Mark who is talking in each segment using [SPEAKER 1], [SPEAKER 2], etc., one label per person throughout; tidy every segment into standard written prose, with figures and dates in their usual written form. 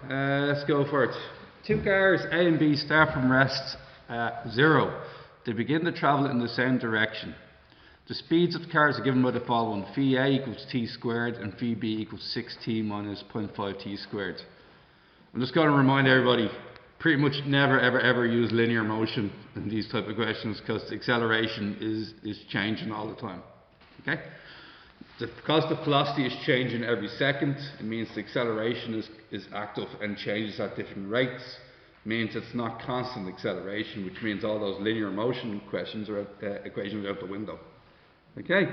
[SPEAKER 1] Let's go for it. Two cars, A and B, start from rest at 0. They begin to travel in the same direction. The speeds of the cars are given by the following. Phi A equals t squared and phi B equals 6t minus 0.5 t squared. I'm just going to remind everybody, pretty much never ever use linear motion in these type of questions because the acceleration is changing all the time. Okay? Because the velocity is changing every second, it means the acceleration is active and changes at different rates. It means it's not constant acceleration, which means all those linear motion questions are equations are out the window. Okay?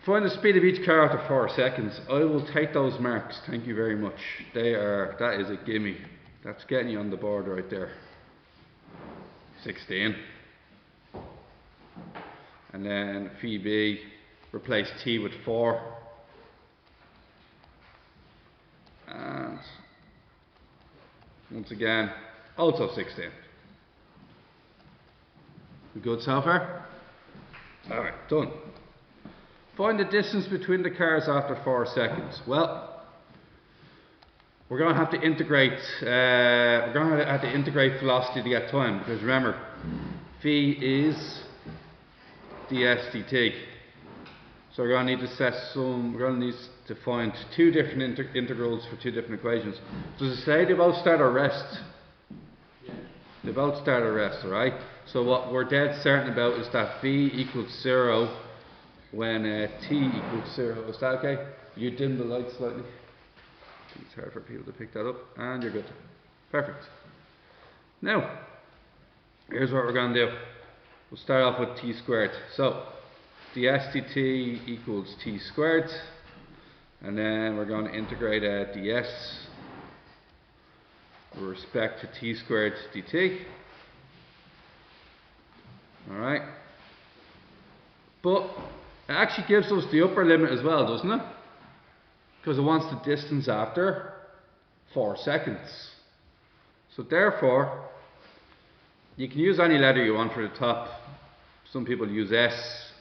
[SPEAKER 1] Find the speed of each car after 4 seconds. I will take those marks, thank you very much. That is a gimme. That's getting you on the board right there. 16. And then phi B, replace t with 4. And once again, also 16. We good so far? Alright, done. Find the distance between the cars after 4 seconds. Well, we're going to have to integrate. Velocity to get time, because remember, phi is ds dt. So we're going to need to set some. We're going to need to find two different integrals for two different equations. Does it say they both start at rest? Yeah. They both start at rest, alright? So what we're dead certain about is that phi equals 0 when t equals 0. Is that okay? You dim the light slightly. It's hard for people to pick that up, and you're good. Perfect. Now, here's what we're going to do. We'll start off with t squared. So, ds dt equals t squared, and then we're going to integrate ds with respect to t squared dt. Alright. But it actually gives us the upper limit as well, doesn't it? Because it wants the distance after 4 seconds. So therefore, you can use any letter you want for the top. Some people use S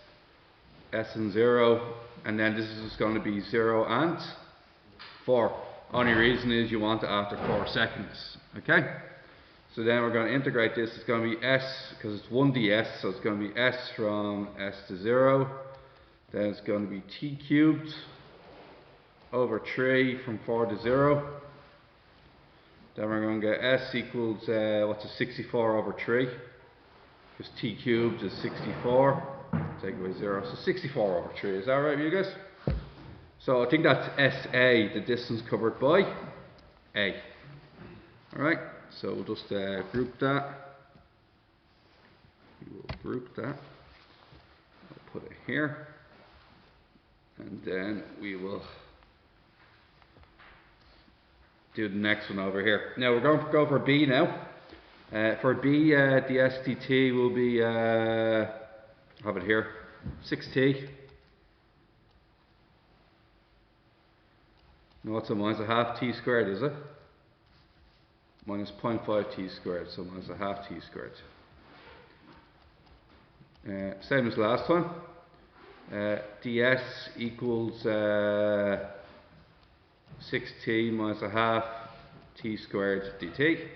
[SPEAKER 1] and 0, and then this is going to be 0 and 4. Only reason is you want it after 4 seconds. Okay? So then we're going to integrate this. It's going to be S, because it's 1 ds, so it's going to be S from S to 0. Then it's going to be t cubed over 3 from 4 to 0. Then we're going to get S equals, what's a 64 over 3? Because t cubed is 64. Take away 0. So 64 over 3. Is that right with you guys? So I think that's SA, the distance covered by A. Alright, so we'll just group that. We will group that. I'll put it here. And then we will do the next one over here. Now we're going to go for B now. For B, the SDT will be, have it here, 6t. No, it's a minus a half t squared, is it? Minus 0.5 t squared, so minus a half t squared. Same as last time. ds equals 6t minus a half t squared dt.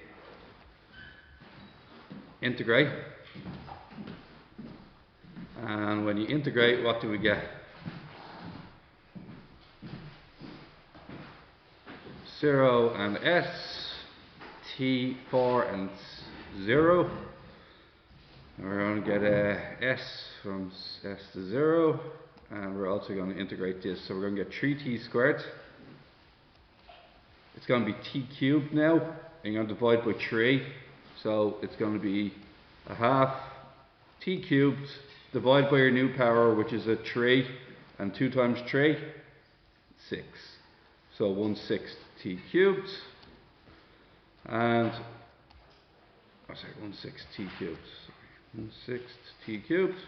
[SPEAKER 1] Integrate. And when you integrate, what do we get? 0 and s, t, 4 and 0. And we're going to get s from s to 0. And we're also going to integrate this. So we're going to get 3t squared. It's going to be t cubed now, and you're going to divide by 3, so it's going to be a half t cubed divided by your new power, which is a 3, and 2 times 3, 6. So 1/6 t cubed, and 1/6 t cubed, 1/6 t cubed,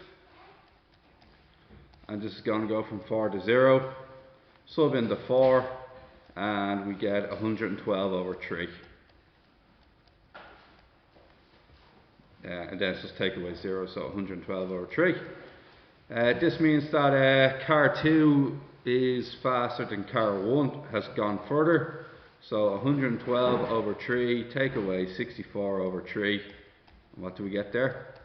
[SPEAKER 1] and this is going to go from 4 to 0, sub in the 4, and we get 112 over 3. And then it's just take away 0, so 112 over 3. This means that car 2 is faster than car 1, has gone further. So 112 over 3, take away 64 over 3. And what do we get there?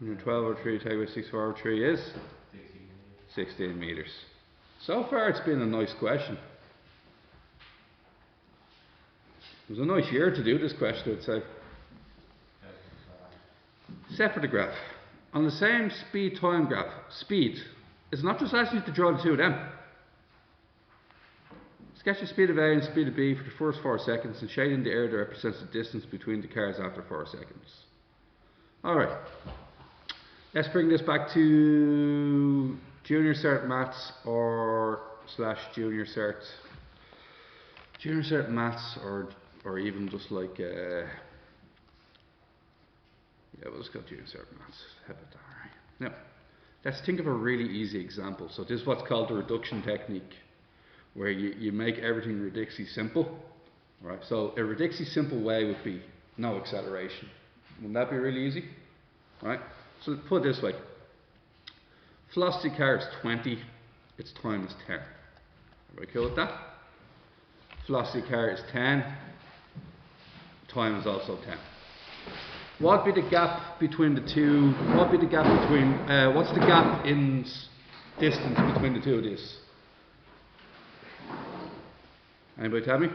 [SPEAKER 1] 112 over 3, take away 64 over 3 is? 16 metres. So far it's been a nice question. It was a nice year to do this question, I'd say. Set for the graph. On the same speed time graph, speed is not just asking you to draw the two of them. Sketch the speed of A and speed of B for the first 4 seconds and shade in the area that represents the distance between the cars after 4 seconds. Alright, let's bring this back to junior cert maths or / junior cert. Junior cert maths or even just like yeah, we'll just go junior cert maths. How about that? Alright. Now, let's think of a really easy example. So this is what's called the reduction technique, where you make everything ridiculously simple. Right? So a ridiculously simple way would be no acceleration. Wouldn't that be really easy? Right? So put it this way. Velocity car is 20, its time is 10. Everybody cool with that? Velocity car is 10, time is also 10. What would be the gap between the two? What would be the gap between, what's the gap in distance between the two of these? Anybody tell me?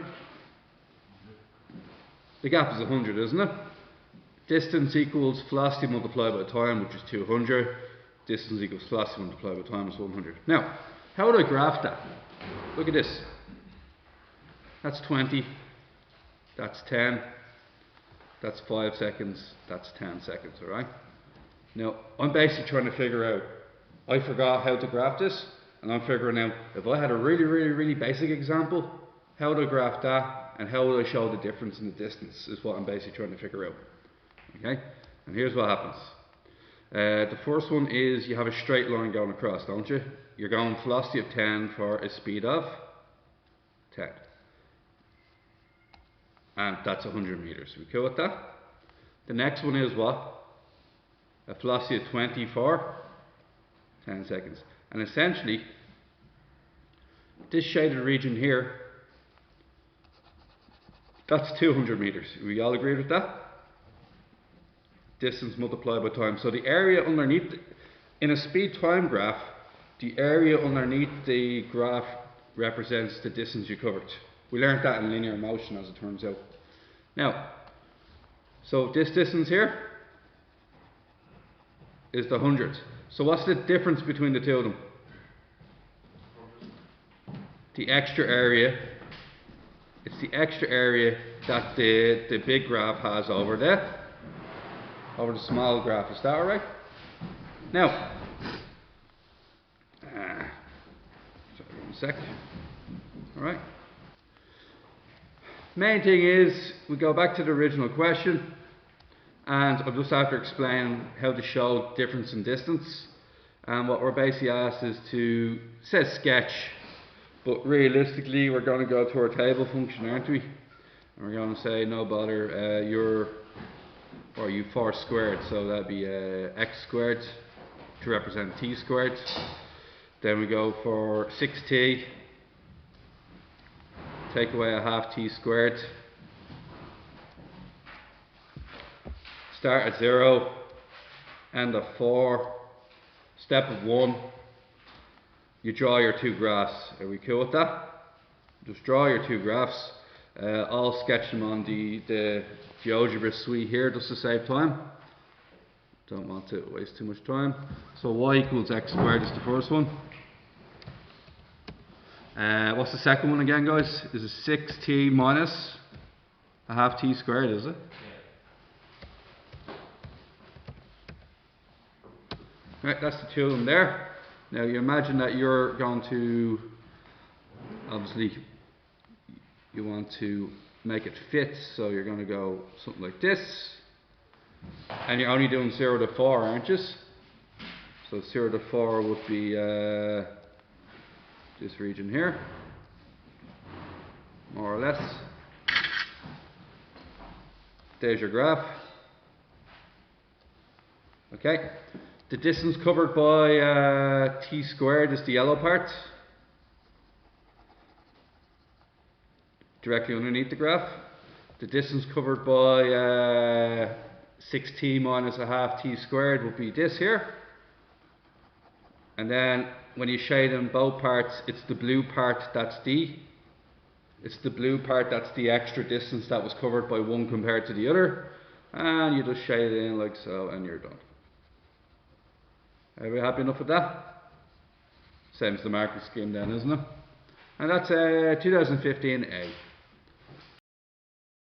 [SPEAKER 1] The gap is 100, isn't it? Distance equals velocity multiplied by time, which is 200. Distance equals velocity multiplied by time is 100. Now, how would I graph that? Look at this. That's 20. That's 10. That's 5 seconds. That's 10 seconds, alright? Now, I'm basically trying to figure out, I forgot how to graph this, and I'm figuring out, if I had a really basic example, how would I graph that, and how would I show the difference in the distance, is what I'm basically trying to figure out. Okay? And here's what happens. The first one is you have a straight line going across, don't you? You're going velocity of 10 for a speed of 10. And that's 100 meters. We cool with that? The next one is what? A velocity of 20 for 10 seconds. And essentially, this shaded region here, that's 200 meters. We all agree with that? Distance multiplied by time. So the area underneath, in a speed time graph, the area underneath the graph represents the distance you covered. We learned that in linear motion, as it turns out. Now, so this distance here is the 100. So what's the difference between the two of them? The extra area. It's the extra area that the big graph has over the small graph. Is that alright? Now, sorry, 1 sec. Alright. Main thing is, we go back to the original question, and I'll just have to explain how to show difference in distance. And what we're basically asked is to, it says sketch, but realistically we're going to go to our table function, aren't we? And we're going to say, no bother, u4 squared, so that'd be x squared to represent t squared. Then we go for 6t. Take away a half t squared. Start at 0, end at 4. Step of 1. You draw your two graphs. Are we cool with that? Just draw your two graphs. I'll sketch them on the GeoGebra suite here just to save time. Don't want to waste too much time. So y equals x squared is the first one. What's the second one again, guys? Is it 6t minus a half t squared, is it? Yeah. Right, that's the two of them there. Now you imagine that you're going to, obviously, you want to make it fit, so you're going to go something like this. And you're only doing 0 to 4, aren't you? So 0 to 4 would be this region here, more or less. There's your graph. Okay, the distance covered by t squared is the yellow part. directly underneath the graph. The distance covered by 6t minus a half t squared would be this here. And then when you shade in both parts, it's the blue part that's the extra distance that was covered by one compared to the other. And you just shade it in like so, and you're done. Are we happy enough with that? Same as the marking scheme then, isn't it? And that's 2015A.